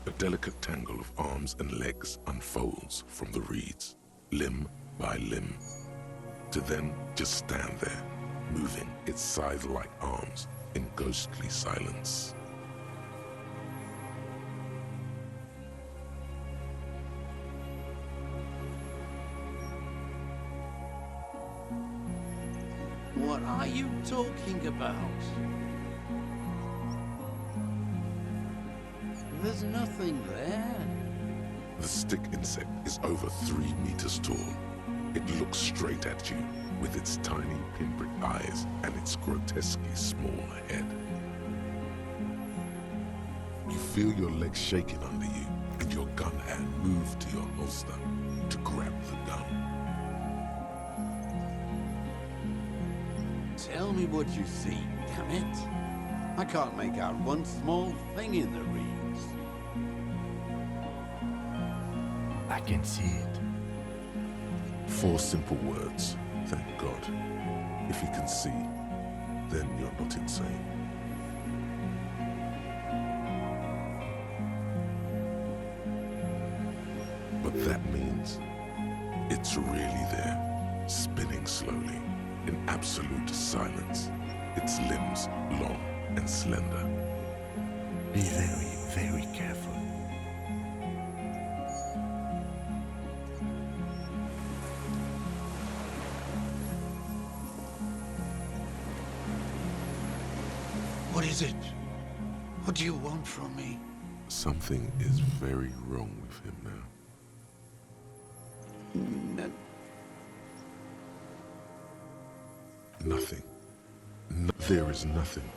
A delicate tangle of arms and legs unfolds from the reeds, limb by limb, to then just stand there, moving its scythe-like arms in ghostly silence. What are you talking about? There's nothing there. The stick insect is over 3 meters tall. It looks straight at you with its tiny pinprick eyes and its grotesquely small head. You feel your legs shaking under you and your gun hand move to your holster to grab the gun. Tell me what you see, damn it. I can't make out one small thing in the reeds. I can see it. 4 simple words, thank God. If you can see, then you're not insane. But that means it's really there, spinning slowly, in absolute silence, its limbs long and slender. Be very, very careful. What is it? What do you want from me? Something is very wrong with him now. Nothing. There is nothing.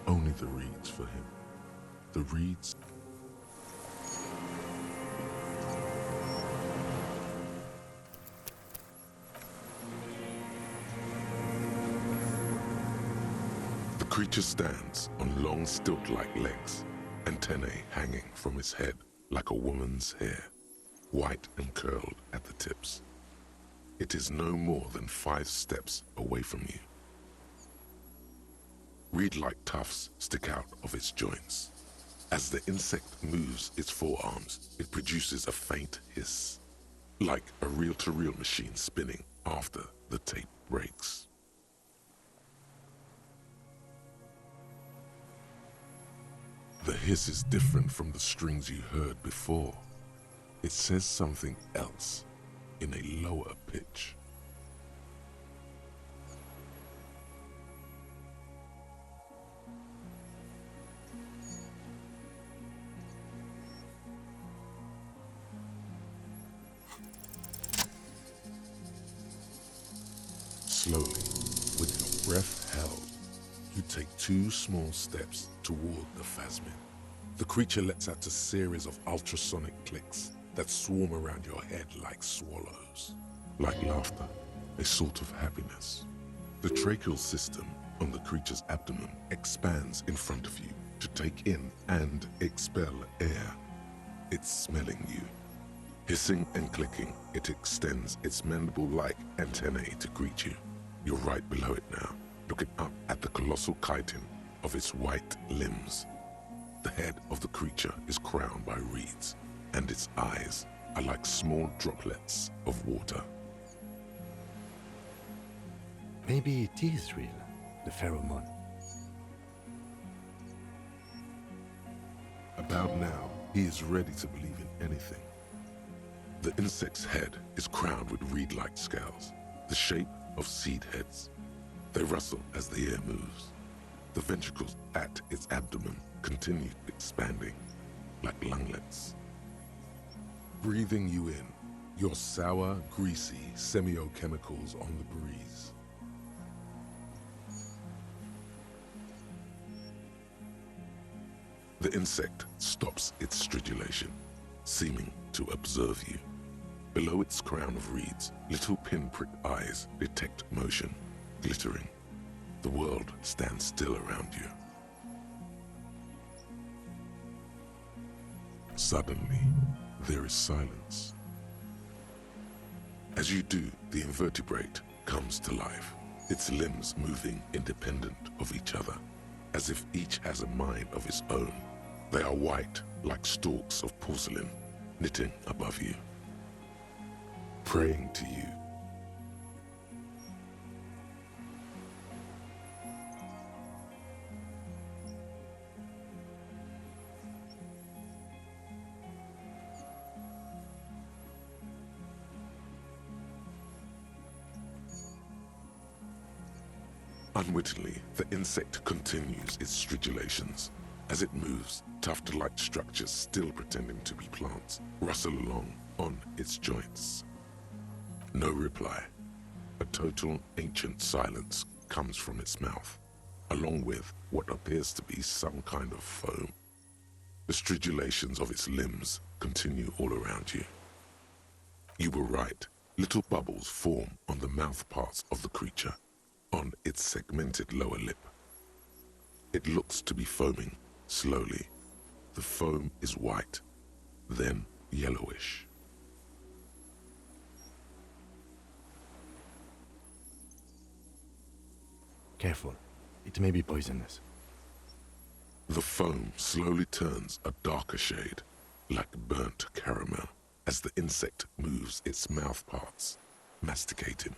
Only the reeds for him. The reeds. The creature stands on long stilt-like legs, antennae hanging from his head like a woman's hair, white and curled at the tips. It is no more than 5 steps away from you. Reed-like tufts stick out of its joints. As the insect moves its forearms, it produces a faint hiss, like a reel-to-reel machine spinning after the tape breaks. The hiss is different from the strings you heard before. It says something else in a lower pitch. Slowly, with your breath held, you take 2 small steps toward the phasmid. The creature lets out a series of ultrasonic clicks that swarm around your head like swallows. Like laughter, a sort of happiness. The tracheal system on the creature's abdomen expands in front of you to take in and expel air. It's smelling you. Hissing and clicking, it extends its mandible-like antennae to greet you. You're right below it now, looking up at the colossal chitin of its white limbs. The head of the creature is crowned by reeds, and its eyes are like small droplets of water. Maybe it is real, the pheromone. About now, he is ready to believe in anything. The insect's head is crowned with reed-like scales, the shape of seed heads. They rustle as the air moves. The ventricles at its abdomen continue expanding like lunglets. Breathing you in, your sour, greasy semiochemicals on the breeze. The insect stops its stridulation, seeming to observe you. Below its crown of reeds, little pinprick eyes detect motion, glittering. The world stands still around you. Suddenly, there is silence. As you do, the invertebrate comes to life, its limbs moving independent of each other, as if each has a mind of its own. They are white, like stalks of porcelain, knitting above you, praying to you. Unwittingly, the insect continues its stridulations. As it moves, tuft-like structures still pretending to be plants rustle along on its joints. No reply. A total ancient silence comes from its mouth, along with what appears to be some kind of foam. The stridulations of its limbs continue all around you. You were right. Little bubbles form on the mouth parts of the creature, on its segmented lower lip. It looks to be foaming, slowly. The foam is white, then yellowish. Careful. It may be poisonous. The foam slowly turns a darker shade, like burnt caramel, as the insect moves its mouth parts, masticating.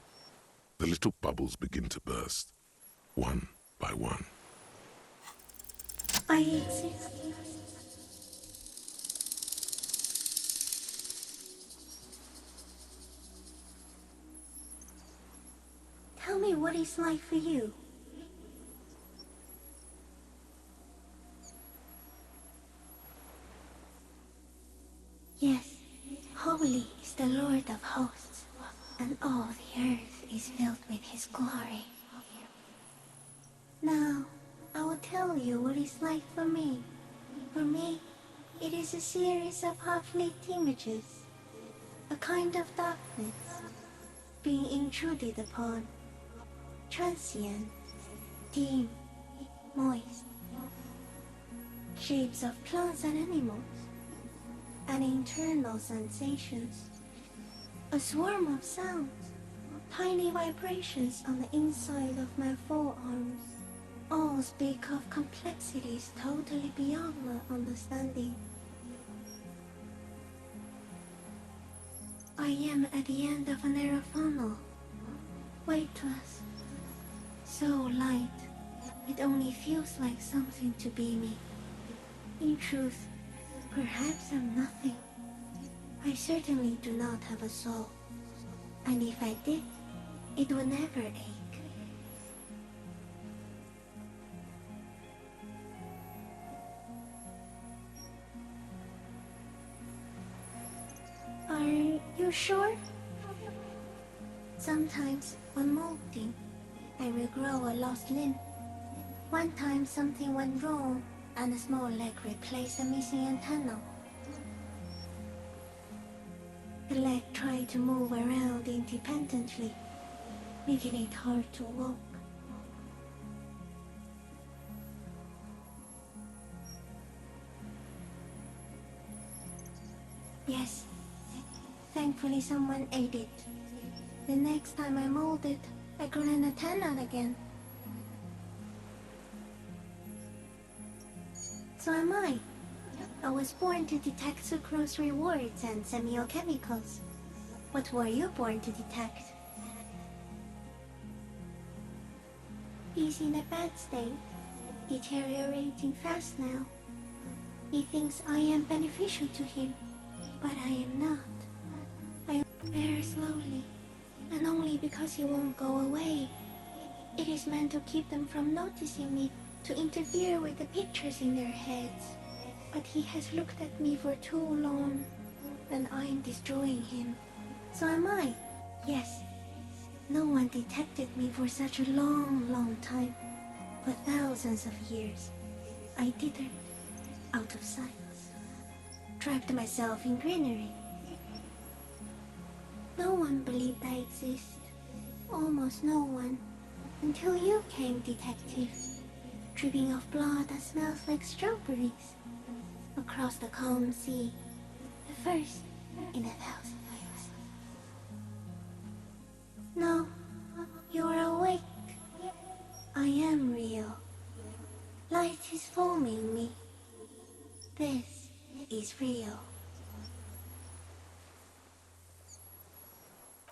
The little bubbles begin to burst, one by one. I exist. Tell me what it's like for you. Yes, holy is the Lord of hosts, and all the earth is filled with his glory. Now, I will tell you what it's like for me. For me, it is a series of half-lit images, a kind of darkness, being intruded upon, transient, dim, moist, shapes of plants and animals, and internal sensations, a swarm of sounds, tiny vibrations on the inside of my forearms, all speak of complexities totally beyond my understanding. I am at the end of a narrow funnel, weightless, so light, it only feels like something to be me. In truth, perhaps I'm nothing. I certainly do not have a soul, and if I did, it would never ache. Are you sure? Sometimes, when molting, I will grow a lost limb. One time something went wrong, and a small leg replaced a missing antenna. The leg tried to move around independently, making it hard to walk. Yes, thankfully someone ate it. The next time I molded, I grew an antenna again. So am I. I was born to detect sucrose rewards and semiochemicals. What were you born to detect? He's in a bad state, deteriorating fast now. He thinks I am beneficial to him, but I am not. I very slowly, and only because he won't go away. It is meant to keep them from noticing me, to interfere with the pictures in their heads. But he has looked at me for too long, and I am destroying him. So am I. Yes. No one detected me for such a long time. For thousands of years. I dithered, out of sight. Trapped myself in greenery. No one believed I exist. Almost no one. Until you came, detective. Dripping of blood that smells like strawberries. Across the calm sea. The first in 1,000 years. No, you're awake. I am real. Light is forming me. This is real.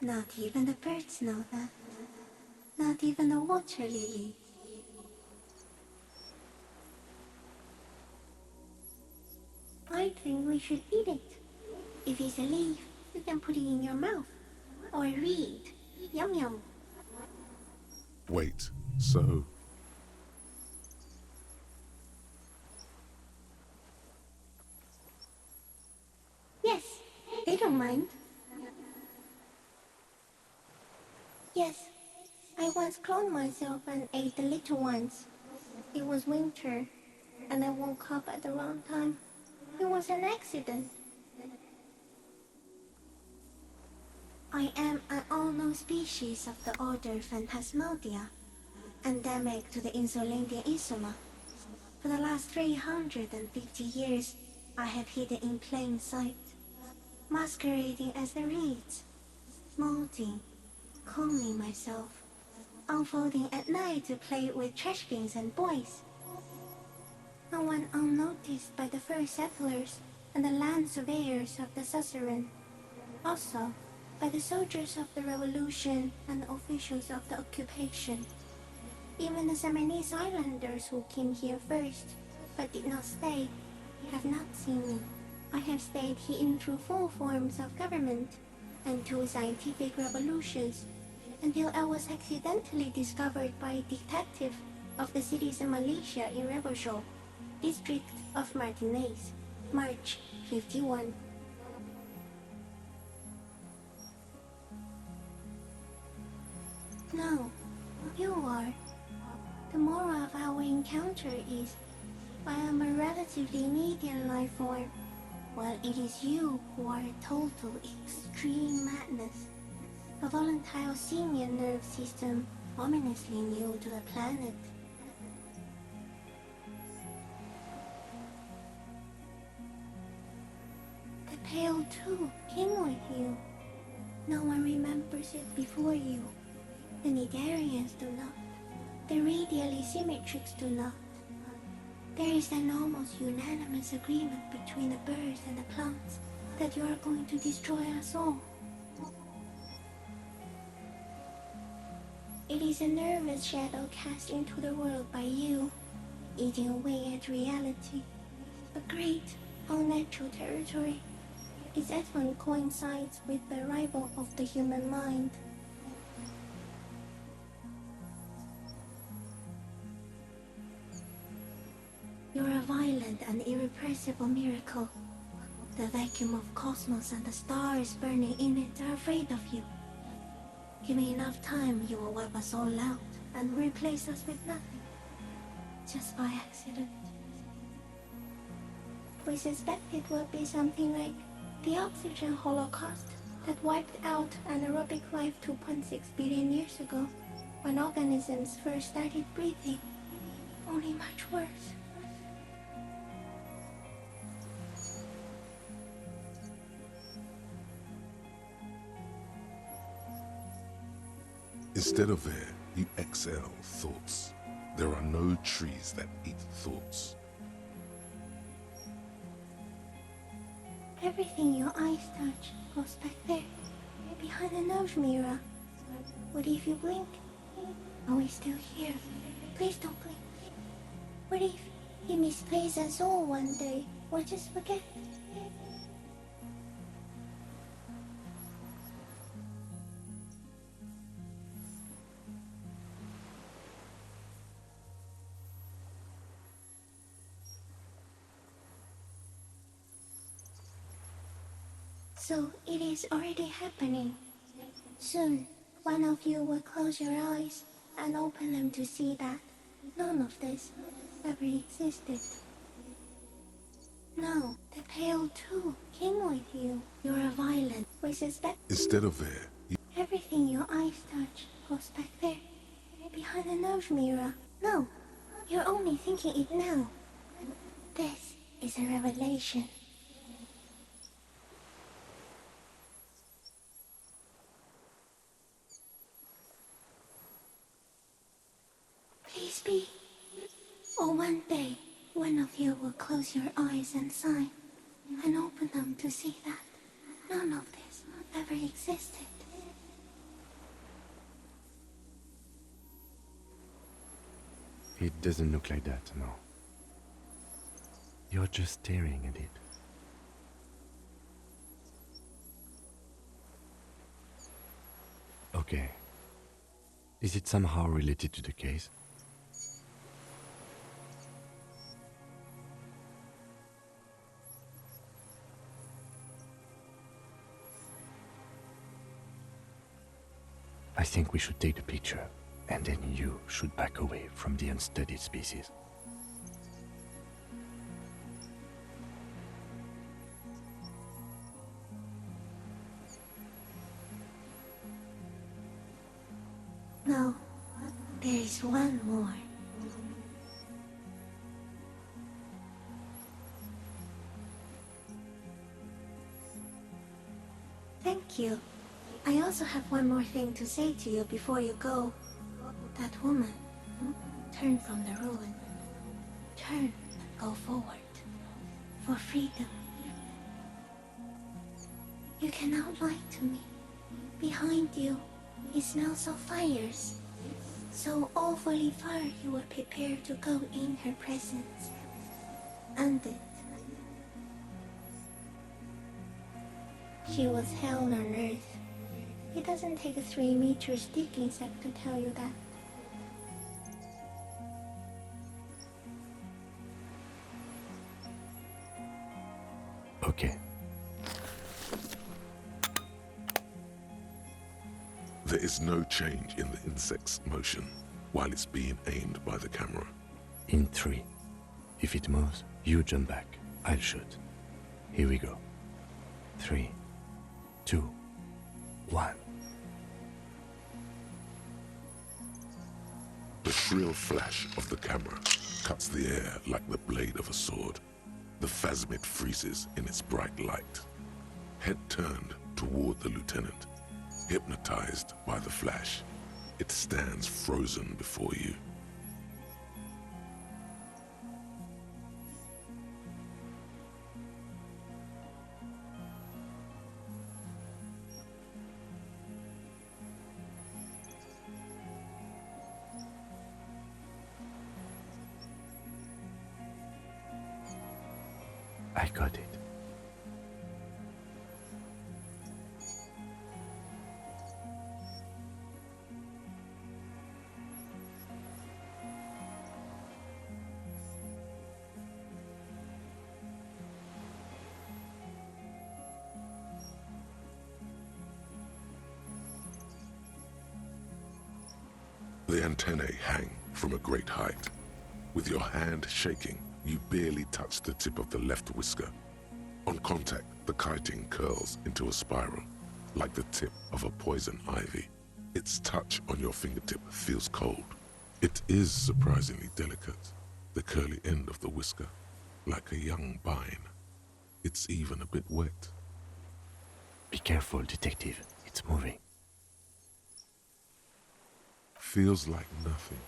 Not even the birds know that. Not even the water lilies. I think we should eat it. If it's a leaf, you can put it in your mouth. Or read. Yum yum. Wait, so Yes, they don't mind. Yes, I once cloned myself and ate the little ones. It was winter, and I woke up at the wrong time. It was an accident. I am an unknown species of the order Phantasmodia, endemic to the Insulandian Insula. For the last 350 years, I have hidden in plain sight, masquerading as the reeds, molding, cloning myself, unfolding at night to play with trash bins and boys. No one unnoticed by the first settlers and the land surveyors of the suzerain. Also, by the soldiers of the revolution and the officials of the occupation. Even the Samanese islanders who came here first, but did not stay, have not seen me. I have stayed hidden through 4 forms of government and 2 scientific revolutions, until I was accidentally discovered by a detective of the citizen militia in Revershaw, district of Martinez, March 51. No, you are. The moral of our encounter is, I am a relatively medium life form, while it is you who are a total extreme madness. A volatile senior nerve system ominously new to the planet. The Pale too came with you. No one remembers it before you. The Nidarians do not. The radially symmetrics do not. There is an almost unanimous agreement between the birds and the plants that you are going to destroy us all. It is a nervous shadow cast into the world by you, eating away at reality. A great, unnatural territory. Its advent coincides with the arrival of the human mind. You're a violent and irrepressible miracle. The vacuum of cosmos and the stars burning in it are afraid of you. Give me enough time, you will wipe us all out and replace us with nothing. Just by accident. We suspect it will be something like the oxygen holocaust that wiped out anaerobic life 2.6 billion years ago, when organisms first started breathing. Only much worse. instead of air, you exhale thoughts. There are no trees that eat thoughts. Everything your eyes touch goes back there, behind the nose mirror. What if you blink? Are we still here? Please don't blink. What if he misplaces us all one day, or just forget? So it is already happening. Soon, one of you will close your eyes and open them to see that none of this ever existed. No, the Pale too came with you. You're a violent. We suspect Instead of air, you everything your eyes touch goes back there, behind the nose mirror. No, you're only thinking it now. This is a revelation. Please be. Or one day, one of you will close your eyes and sigh, and open them to see that none of this ever existed. It doesn't look like that, no. You're just staring at it. Okay. Is it somehow related to the case? I think we should take the picture, and then you should back away from the unstudied species. No, there is one more. Thank you. I also have one more thing to say to you before you go. That woman, turn from the ruin. Turn and go forward. For freedom. You cannot lie to me. Behind you, it smells of fires. So awfully far you were prepared to go in her presence. And it. She was hell on earth. It doesn't take a 3-meter stick insect to tell you that. Okay. There is no change in the insect's motion while it's being aimed by the camera. In 3. If it moves, you jump back. I'll shoot. Here we go. 3, 2, 1. The shrill flash of the camera cuts the air like the blade of a sword. The phasmid freezes in its bright light. Head turned toward the lieutenant, hypnotized by the flash. It stands frozen before you. I got it. The antennae hang from a great height. With your hand shaking, you barely touch the tip of the left whisker. On contact, the chitin curls into a spiral, like the tip of a poison ivy. Its touch on your fingertip feels cold. It is surprisingly delicate, the curly end of the whisker, like a young vine. It's even a bit wet. Be careful, detective. It's moving. Feels like nothing.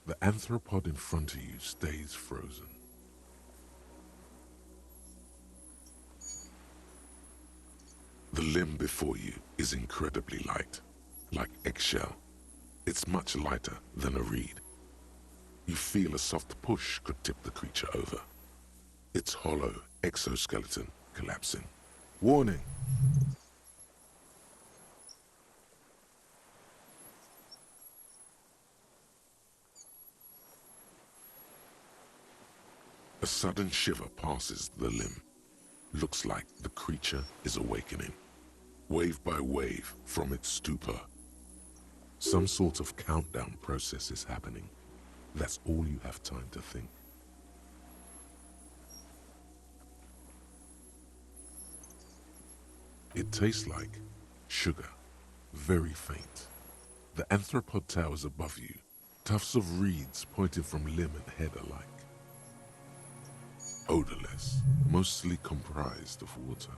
The arthropod in front of you stays frozen. The limb before you is incredibly light, like eggshell. It's much lighter than a reed. You feel a soft push could tip the creature over. Its hollow exoskeleton collapsing. Warning! A sudden shiver passes the limb. Looks like the creature is awakening, wave by wave from its stupor. Some sort of countdown process is happening. That's all you have time to think. It tastes like sugar, very faint. The arthropod towers above you, tufts of reeds pointing from limb and head alike. Odorless, mostly comprised of water.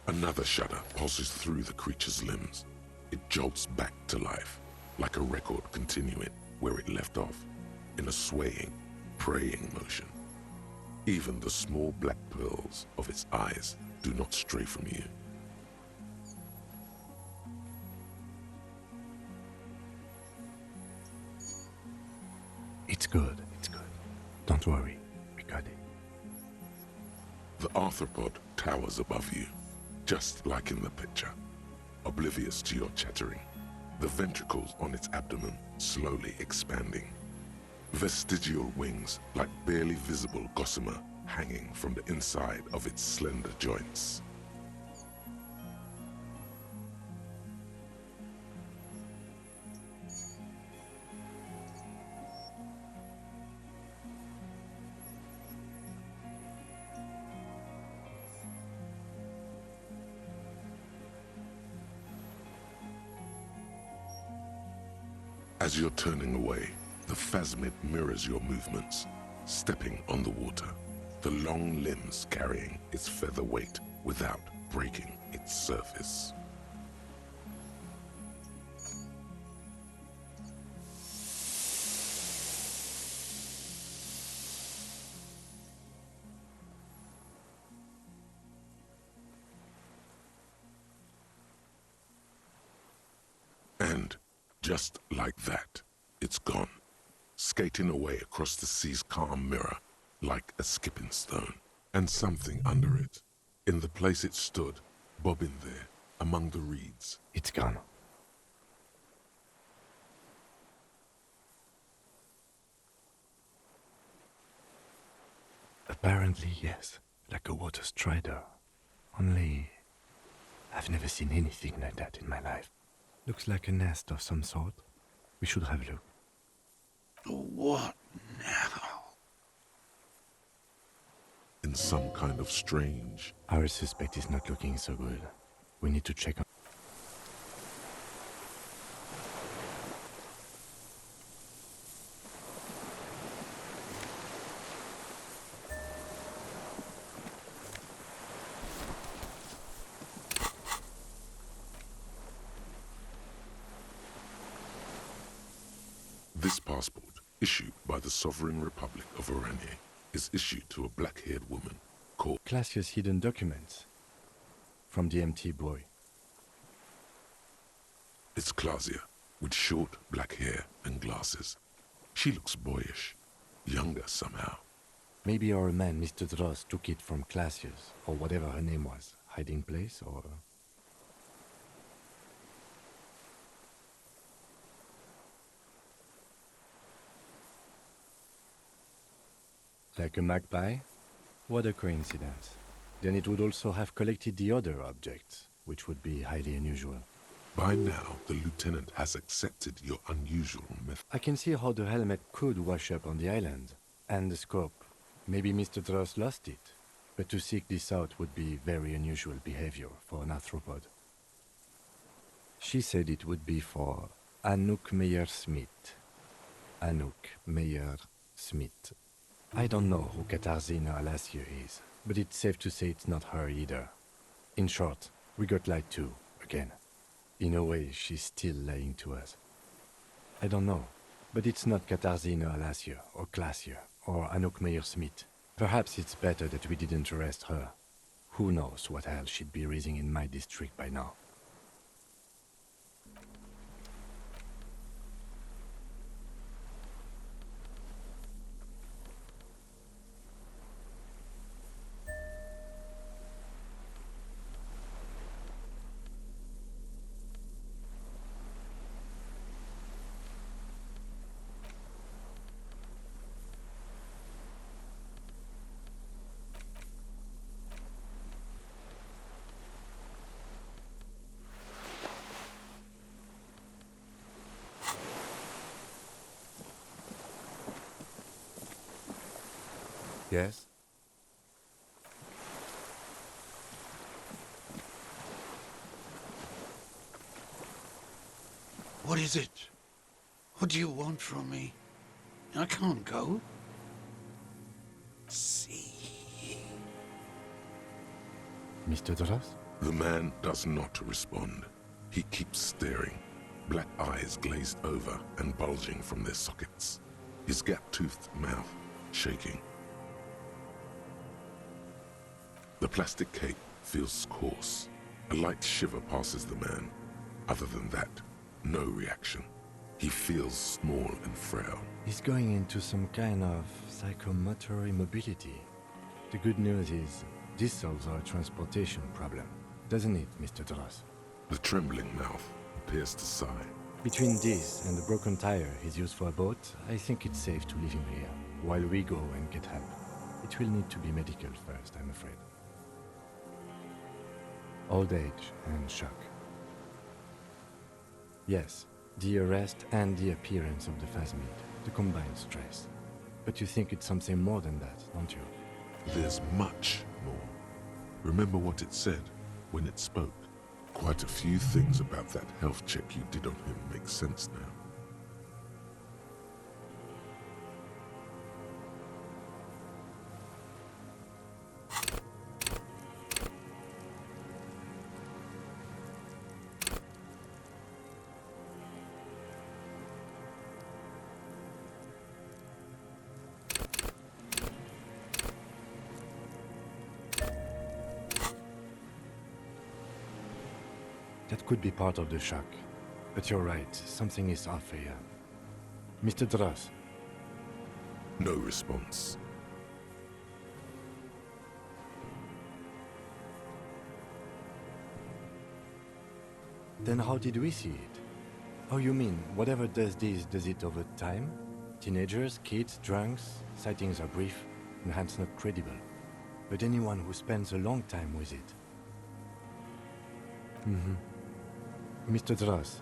Another shudder pulses through the creature's limbs. It jolts back to life, like a record continuing where it left off. in a swaying, praying motion. Even the small black pearls of its eyes do not stray from you. It's good, it's good. Don't worry, we got it. The arthropod towers above you, just like in the picture, oblivious to your chattering, the ventricles on its abdomen slowly expanding. Vestigial wings like barely visible gossamer hanging from the inside of its slender joints. As you're turning away, the phasmid mirrors your movements, stepping on the water, the long limbs carrying its feather weight without breaking its surface. And just like that, it's gone, skating away across the sea's calm mirror like a skipping stone. And something under it, in the place it stood, bobbing there among the reeds. It's gone. Apparently, yes, like a water strider. Only, I've never seen anything like that in my life. Looks like a nest of some sort. We should have a look. What now? In some kind of strange, Our suspect is not looking so good. We need to check on... this passport, issued by the Sovereign Republic of Oranje, is issued to a black-haired woman called... Classia's hidden documents from the MT boy. It's Clausia, with short black hair and glasses. She looks boyish, younger somehow. Maybe our man, Mr. Dross, took it from Classia's, or whatever her name was. Hiding place, or... Like a magpie? What a coincidence. Then it would also have collected the other objects, which would be highly unusual. By now, the lieutenant has accepted your unusual method. I can see how the helmet could wash up on the island. And the scope. Maybe Mr. Dross lost it. But to seek this out would be very unusual behavior for an arthropod. She said it would be for Anouk Meyer-Smith. Anouk Meyer-Smith. I don't know who Katarzyna Alasia is, but it's safe to say it's not her either. In short, we got lied to, again. In a way, she's still lying to us. I don't know, but it's not Katarzyna Alasia, or Clasia, or Anouk Meyer-Smith. Perhaps it's better that we didn't arrest her. Who knows what hell she'd be raising in my district by now. Yes? What is it? What do you want from me? I can't go. See. Mr. Dross? The man does not respond. He keeps staring, black eyes glazed over and bulging from their sockets. his gap-toothed mouth shaking. The plastic cape feels coarse. A light shiver passes the man. Other than that, no reaction. He feels small and frail. He's going into some kind of psychomotor immobility. The good news is, this solves our transportation problem, doesn't it, Mr. Dross? The trembling mouth appears to sigh. Between this and the broken tire he's used for a boat, I think it's safe to leave him here, while we go and get help. It will need to be medical first, I'm afraid. Old age and shock. Yes, the arrest and the appearance of the Phasmid, the combined stress. But you think it's something more than that, don't you? There's much more. Remember what it said when it spoke? Quite a few things about that health check you did on him make sense now. That could be part of the shock. But you're right, something is off here. Mr. Dross, No response. then how did we see it? Oh, you mean, whatever does this, does it over time? Teenagers, kids, drunks, sightings are brief, and hence not credible. But anyone who spends a long time with it. Mr. Dross,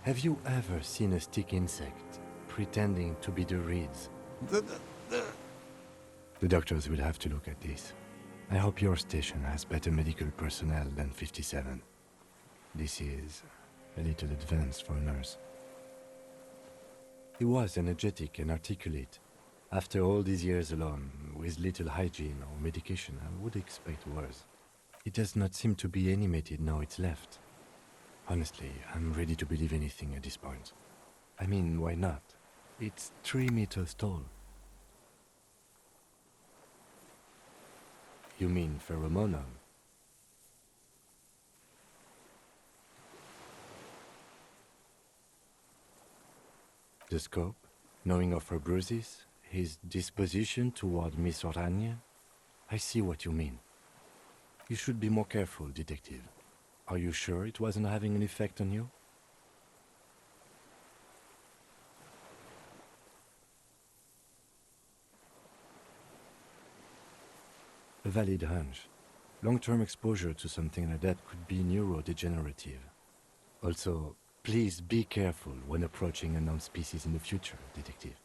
have you ever seen a stick insect pretending to be the reeds? The doctors will have to look at this. I hope your station has better medical personnel than 57. This is a little advanced for a nurse. He was energetic and articulate. After all these years alone, with little hygiene or medication, I would expect worse. It does not seem to be animated now it's left. Honestly, I'm ready to believe anything at this point. I mean, why not? It's 3 meters tall. You mean pheromonum? The scope, knowing of her bruises, his disposition toward Miss Orania? I see what you mean. You should be more careful, detective. Are you sure it wasn't having an effect on you? A valid hunch. Long-term exposure to something like that could be neurodegenerative. Also, please be careful when approaching unknown species in the future, detective.